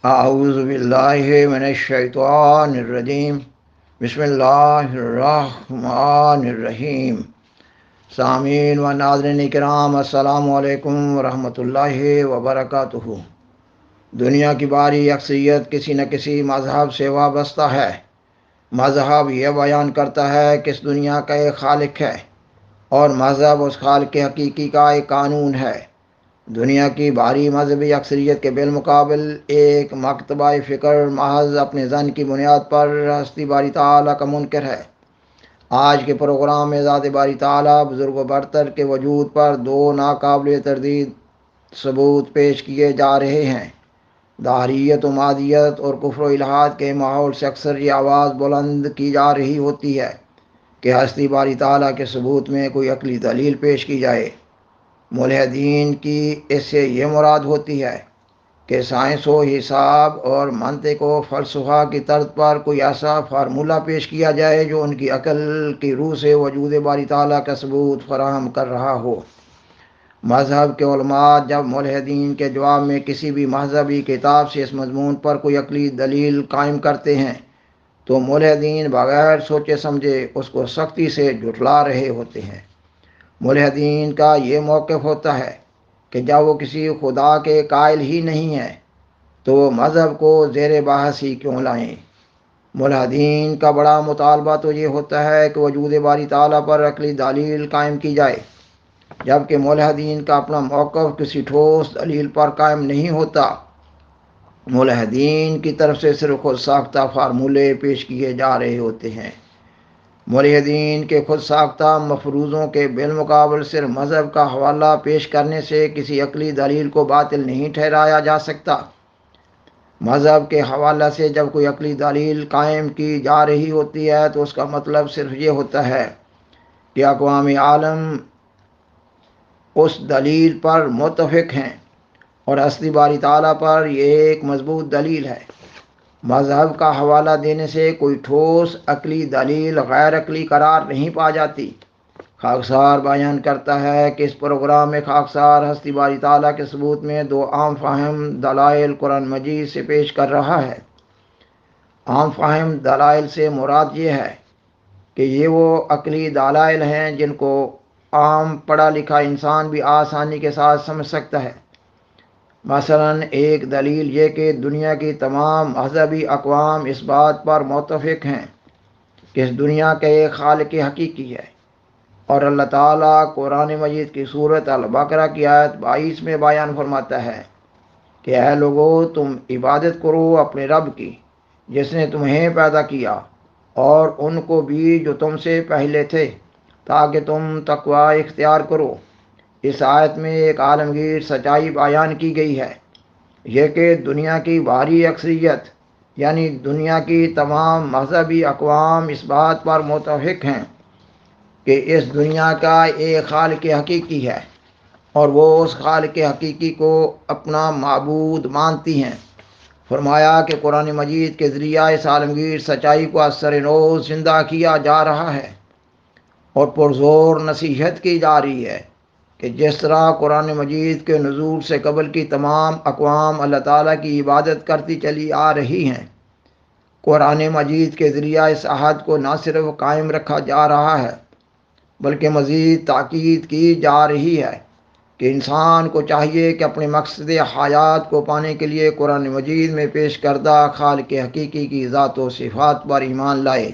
اعوذ باللہ من الشیطان الرجیم بسم اللہ الرحمن الرحیم۔ سامعین و ناظرین کرام، السلام علیکم ورحمۃ اللہ وبرکاتہ۔ دنیا کی باری اکثریت کسی نہ کسی مذہب سے وابستہ ہے۔ مذہب یہ بیان کرتا ہے کہ اس دنیا کا ایک خالق ہے، اور مذہب اس خالق حقیقی کا ایک قانون ہے۔ دنیا کی بھاری مذہبی اکثریت کے بالمقابل ایک مکتبہ فکر محض اپنے ظن کی بنیاد پر ہستی باری تعالیٰ کا منکر ہے۔ آج کے پروگرام میں ذات باری تعالیٰ بزرگ و برتر کے وجود پر دو ناقابل تردید ثبوت پیش کیے جا رہے ہیں۔ دہریت و مادیت اور کفر و الحاد کے ماحول سے اکثر یہ آواز بلند کی جا رہی ہوتی ہے کہ ہستی باری تعالیٰ کے ثبوت میں کوئی عقلی دلیل پیش کی جائے۔ ملحدین کی اس سے یہ مراد ہوتی ہے کہ سائنس و حساب اور منطق و فلسفہ کی طرز پر کوئی ایسا فارمولہ پیش کیا جائے جو ان کی عقل کی روح سے وجود باری تعالیٰ کا ثبوت فراہم کر رہا ہو۔ مذہب کے علماء جب ملحدین کے جواب میں کسی بھی مذہبی کتاب سے اس مضمون پر کوئی عقلی دلیل قائم کرتے ہیں تو ملحدین بغیر سوچے سمجھے اس کو سختی سے جھٹلا رہے ہوتے ہیں۔ ملحدین کا یہ موقف ہوتا ہے کہ جب وہ کسی خدا کے قائل ہی نہیں ہیں تو وہ مذہب کو زیر بحث ہی کیوں لائیں۔ ملحدین کا بڑا مطالبہ تو یہ ہوتا ہے کہ وجود باری تعالیٰ پر عقلی دلیل قائم کی جائے، جبکہ ملحدین کا اپنا موقف کسی ٹھوس دلیل پر قائم نہیں ہوتا۔ ملحدین کی طرف سے صرف خود ساختہ فارمولے پیش کیے جا رہے ہوتے ہیں۔ ملحدین کے خود ساختہ مفروضوں کے بالمقابل صرف مذہب کا حوالہ پیش کرنے سے کسی عقلی دلیل کو باطل نہیں ٹھہرایا جا سکتا۔ مذہب کے حوالہ سے جب کوئی عقلی دلیل قائم کی جا رہی ہوتی ہے تو اس کا مطلب صرف یہ ہوتا ہے کہ اقوام عالم اس دلیل پر متفق ہیں اور ہستی باری تعالیٰ پر یہ ایک مضبوط دلیل ہے۔ مذہب کا حوالہ دینے سے کوئی ٹھوس عقلی دلیل غیر عقلی قرار نہیں پا جاتی۔ خاکسار بیان کرتا ہے کہ اس پروگرام میں خاکسار ہستی باری تعالیٰ کے ثبوت میں دو عام فہم دلائل قرآن مجید سے پیش کر رہا ہے۔ عام فہم دلائل سے مراد یہ ہے کہ یہ وہ عقلی دلائل ہیں جن کو عام پڑھا لکھا انسان بھی آسانی کے ساتھ سمجھ سکتا ہے۔ مثلا ایک دلیل یہ کہ دنیا کی تمام مذہبی اقوام اس بات پر متفق ہیں کہ اس دنیا کا ایک خالق حقیقی ہے، اور اللہ تعالیٰ قرآن مجید کی سورۃ البقرہ کی آیت 22 میں بیان فرماتا ہے کہ اے لوگو، تم عبادت کرو اپنے رب کی جس نے تمہیں پیدا کیا اور ان کو بھی جو تم سے پہلے تھے، تاکہ تم تقوی اختیار کرو۔ اس آیت میں ایک عالمگیر سچائی بیان کی گئی ہے، یہ کہ دنیا کی بھاری اکثریت یعنی دنیا کی تمام مذہبی اقوام اس بات پر متفق ہیں کہ اس دنیا کا ایک خالق حقیقی ہے، اور وہ اس خالق حقیقی کو اپنا معبود مانتی ہیں۔ فرمایا کہ قرآن مجید کے ذریعہ اس عالمگیر سچائی کو اثر نو زندہ کیا جا رہا ہے اور پرزور نصیحت کی جا رہی ہے کہ جس طرح قرآن مجید کے نزول سے قبل کی تمام اقوام اللہ تعالیٰ کی عبادت کرتی چلی آ رہی ہیں، قرآن مجید کے ذریعہ اس عہد کو نہ صرف قائم رکھا جا رہا ہے بلکہ مزید تاکید کی جا رہی ہے کہ انسان کو چاہیے کہ اپنے مقصد حیات کو پانے کے لیے قرآن مجید میں پیش کردہ خالق حقیقی کی ذات و صفات پر ایمان لائے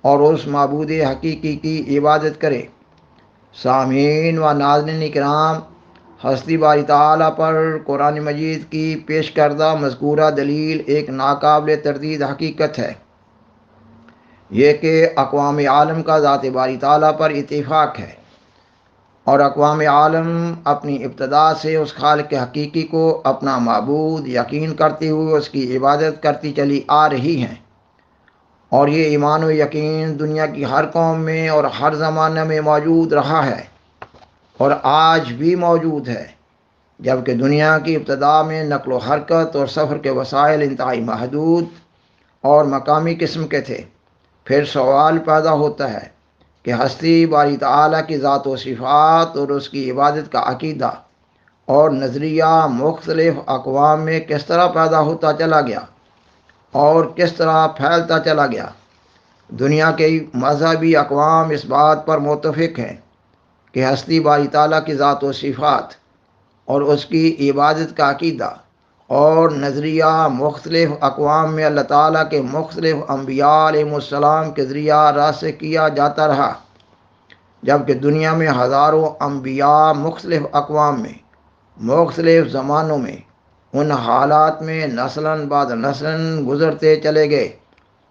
اور اس معبود حقیقی کی عبادت کرے۔ سامعین و ناظرین کرام، ہستی باری تعالیٰ پر قرآن مجید کی پیش کردہ مذکورہ دلیل ایک ناقابل تردید حقیقت ہے، یہ کہ اقوام عالم کا ذات باری تعالیٰ پر اتفاق ہے، اور اقوام عالم اپنی ابتدا سے اس خالق حقیقی کو اپنا معبود یقین کرتے ہوئے اس کی عبادت کرتی چلی آ رہی ہیں، اور یہ ایمان و یقین دنیا کی ہر قوم میں اور ہر زمانہ میں موجود رہا ہے اور آج بھی موجود ہے۔ جبکہ دنیا کی ابتدا میں نقل و حرکت اور سفر کے وسائل انتہائی محدود اور مقامی قسم کے تھے، پھر سوال پیدا ہوتا ہے کہ ہستی باری تعالیٰ کی ذات و صفات اور اس کی عبادت کا عقیدہ اور نظریہ مختلف اقوام میں کس طرح پیدا ہوتا چلا گیا اور کس طرح پھیلتا چلا گیا۔ دنیا کے مذہبی اقوام اس بات پر متفق ہیں کہ ہستی باری تعالیٰ کی ذات و صفات اور اس کی عبادت کا عقیدہ اور نظریہ مختلف اقوام میں اللہ تعالیٰ کے مختلف انبیاء علیہ السلام کے ذریعہ راسخ کیا جاتا رہا، جبکہ دنیا میں ہزاروں انبیاء مختلف اقوام میں مختلف زمانوں میں ان حالات میں نسلاً بعد نسلاً گزرتے چلے گئے،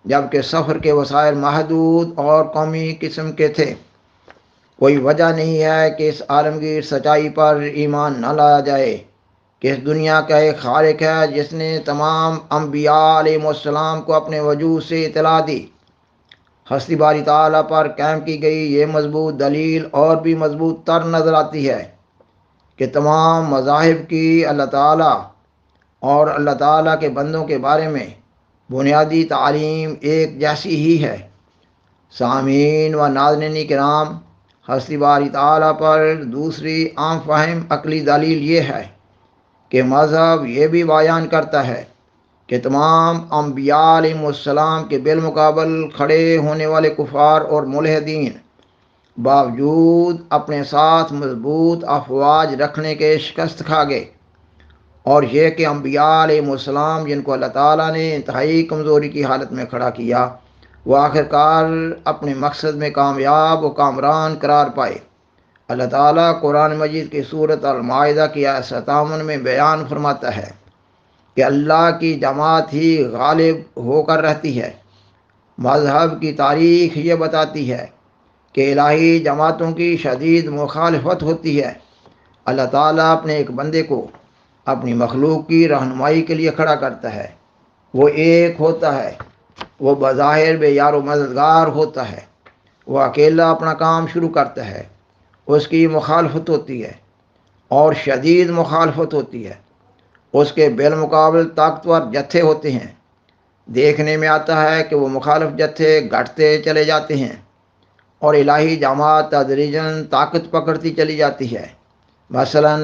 جبکہ سفر کے وسائل محدود اور قومی قسم کے تھے۔ کوئی وجہ نہیں ہے کہ اس عالمگیر سچائی پر ایمان نہ لایا جائے کہ اس دنیا کا ایک خالق ہے جس نے تمام انبیاء علیہ السلام کو اپنے وجود سے اطلاع دی۔ ہستی باری تعالیٰ پر قائم کی گئی یہ مضبوط دلیل اور بھی مضبوط تر نظر آتی ہے کہ تمام مذاہب کی اللہ تعالیٰ اور اللہ تعالیٰ کے بندوں کے بارے میں بنیادی تعلیم ایک جیسی ہی ہے۔ سامعین و ناظرین کرام، ہستی باری تعالیٰ پر دوسری عام فہم عقلی دلیل یہ ہے کہ مذہب یہ بھی بیان کرتا ہے کہ تمام انبیاء علیہ السلام کے بالمقابل کھڑے ہونے والے کفار اور ملحدین باوجود اپنے ساتھ مضبوط افواج رکھنے کے شکست کھا گئے، اور یہ کہ انبیاء علیہ السلام جن کو اللہ تعالیٰ نے انتہائی کمزوری کی حالت میں کھڑا کیا، وہ آخرکار اپنے مقصد میں کامیاب و کامران قرار پائے۔ اللہ تعالیٰ قرآن مجید کی سورۃ المائدہ کی آیت 57 میں بیان فرماتا ہے کہ اللہ کی جماعت ہی غالب ہو کر رہتی ہے۔ مذہب کی تاریخ یہ بتاتی ہے کہ الہی جماعتوں کی شدید مخالفت ہوتی ہے۔ اللہ تعالیٰ اپنے ایک بندے کو اپنی مخلوق کی رہنمائی کے لیے کھڑا کرتا ہے۔ وہ ایک ہوتا ہے، وہ بظاہر بے یار و مددگار ہوتا ہے، وہ اکیلا اپنا کام شروع کرتا ہے، اس کی مخالفت ہوتی ہے اور شدید مخالفت ہوتی ہے۔ اس کے بالمقابل طاقتور جتھے ہوتے ہیں۔ دیکھنے میں آتا ہے کہ وہ مخالف جتھے گھٹتے چلے جاتے ہیں اور الہی جماعت تدریجاً طاقت پکڑتی چلی جاتی ہے۔ مثلاً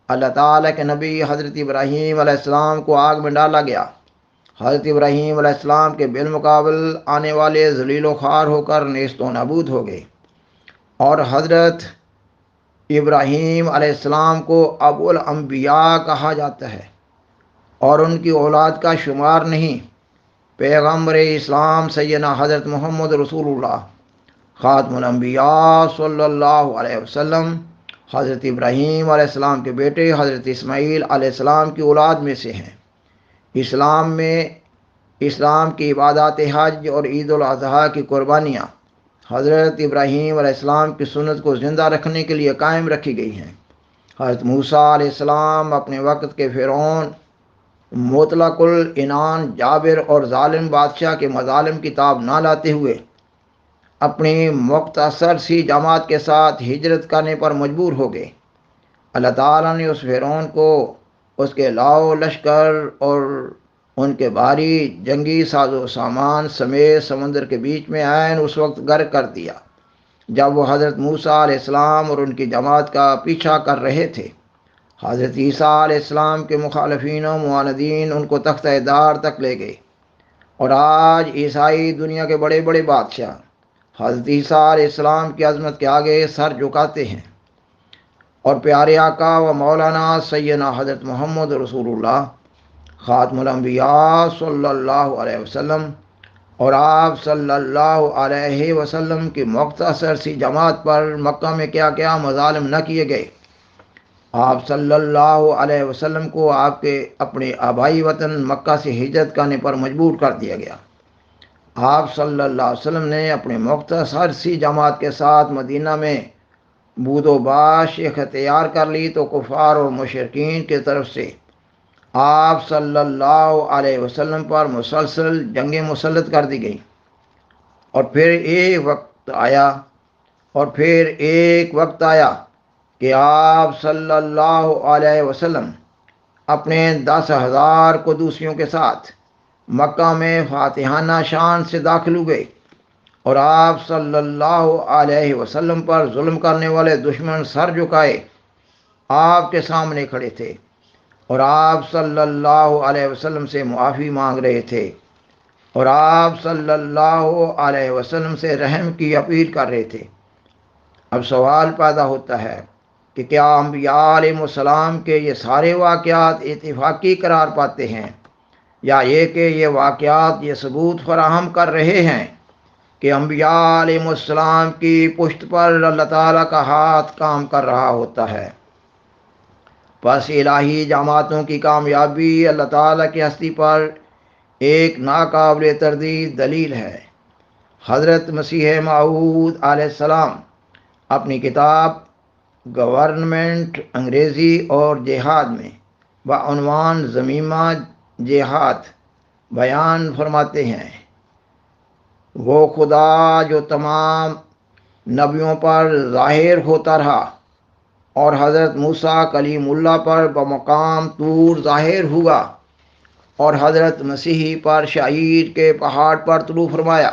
اللہ تعالیٰ کے نبی حضرت ابراہیم علیہ السلام کو آگ میں ڈالا گیا۔ حضرت ابراہیم علیہ السلام کے بالمقابل آنے والے ذلیل و خوار ہو کر نیست و نابود ہو گئے، اور حضرت ابراہیم علیہ السلام کو ابو الانبیاء کہا جاتا ہے اور ان کی اولاد کا شمار نہیں۔ پیغمبر اسلام سیدنا حضرت محمد رسول اللہ خاتم الانبیاء صلی اللہ علیہ وسلم حضرت ابراہیم علیہ السلام کے بیٹے حضرت اسماعیل علیہ السلام کی اولاد میں سے ہیں۔ اسلام کی عبادات حج اور عید الاضحیٰ کی قربانیاں حضرت ابراہیم علیہ السلام کی سنت کو زندہ رکھنے کے لیے قائم رکھی گئی ہیں۔ حضرت موسیٰ علیہ السلام اپنے وقت کے فرعون، مطلق العنان جابر اور ظالم بادشاہ کے مظالم کی تاب نہ لاتے ہوئے اپنی مختصر سی جماعت کے ساتھ ہجرت کرنے پر مجبور ہو گئے۔ اللہ تعالیٰ نے اس فرعون کو اس کے لاؤ لشکر اور ان کے بھاری جنگی ساز و سامان سمیت سمندر کے بیچ میں عین اس وقت غرق کر دیا جب وہ حضرت موسیٰ علیہ السلام اور ان کی جماعت کا پیچھا کر رہے تھے۔ حضرت عیسیٰ علیہ السلام کے مخالفین و معاندین ان کو تختہ دار تک لے گئے، اور آج عیسائی دنیا کے بڑے بڑے بادشاہ حضرت عیسیٰ علیہ السلام کی عظمت کے آگے سر جھکاتے ہیں، اور پیارے آقا و مولانا سیدنا حضرت محمد رسول اللہ خاتم الانبیاء صلی اللہ علیہ وسلم اور آپ صلی اللہ علیہ وسلم کی مختصر سی جماعت پر مکہ میں کیا کیا مظالم نہ کیے گئے۔ آپ صلی اللہ علیہ وسلم کو آپ کے اپنے آبائی وطن مکہ سے ہجرت کرنے پر مجبور کر دیا گیا۔ آپ صلی اللہ علیہ وسلم نے اپنے مختصر سی جماعت کے ساتھ مدینہ میں بود و باش اختیار کر لی تو کفار اور مشرکین کی طرف سے آپ صلی اللہ علیہ وسلم پر مسلسل جنگیں مسلط کر دی گئیں، اور پھر ایک وقت آیا کہ آپ صلی اللہ علیہ وسلم اپنے 10,000 قدوسیوں کے ساتھ مکہ میں فاتحانہ شان سے داخل ہوئے، اور آپ صلی اللہ علیہ وسلم پر ظلم کرنے والے دشمن سر جھکائے آپ کے سامنے کھڑے تھے اور آپ صلی اللہ علیہ وسلم سے معافی مانگ رہے تھے اور آپ صلی اللہ علیہ وسلم سے رحم کی اپیل کر رہے تھے۔ اب سوال پیدا ہوتا ہے کہ کیا انبیاء علیہ السلام کے یہ سارے واقعات اتفاقی قرار پاتے ہیں، یا یہ کہ یہ واقعات یہ ثبوت فراہم کر رہے ہیں کہ انبیاء علیہ السلام کی پشت پر اللہ تعالیٰ کا ہاتھ کام کر رہا ہوتا ہے؟ پس الہی جماعتوں کی کامیابی اللہ تعالیٰ کی ہستی پر ایک ناقابل تردید دلیل ہے۔ حضرت مسیح موعود علیہ السلام اپنی کتاب گورنمنٹ انگریزی اور جہاد میں بعنوان ضمیمہ جہاد بیان فرماتے ہیں، وہ خدا جو تمام نبیوں پر ظاہر ہوتا رہا اور حضرت موسیٰ کلیم اللہ پر بمقام طور ظاہر ہوا اور حضرت مسیح پر شعیر کے پہاڑ پر طلوع فرمایا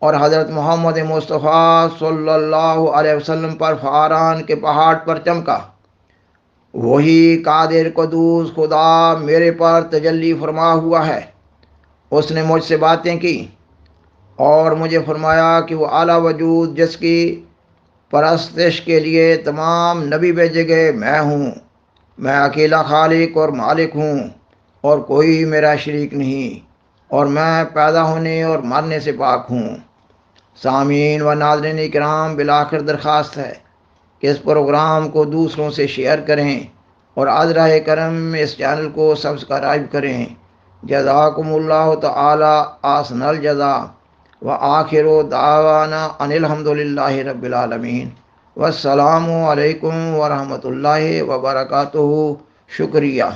اور حضرت محمد مصطفیٰ صلی اللہ علیہ وسلم پر فاران کے پہاڑ پر چمکا، وہی قادر قدوس خدا میرے پر تجلی فرما ہوا ہے۔ اس نے مجھ سے باتیں کی اور مجھے فرمایا کہ وہ اعلیٰ وجود جس کی پرستش کے لیے تمام نبی بھیجے گئے میں ہوں، میں اکیلا خالق اور مالک ہوں اور کوئی میرا شریک نہیں، اور میں پیدا ہونے اور مرنے سے پاک ہوں۔ سامعین و ناظرین کرام، بالآخر درخواست ہے کہ اس پروگرام کو دوسروں سے شیئر کریں اور عذرا کرم اس چینل کو سبسکرائب کریں۔ جزاکم اللہ تعالی احسن الجزا وآخر دعوانا ان الحمد للہ رب العالمین۔ والسلام علیکم ورحمۃ اللہ وبرکاتہ۔ شکریہ۔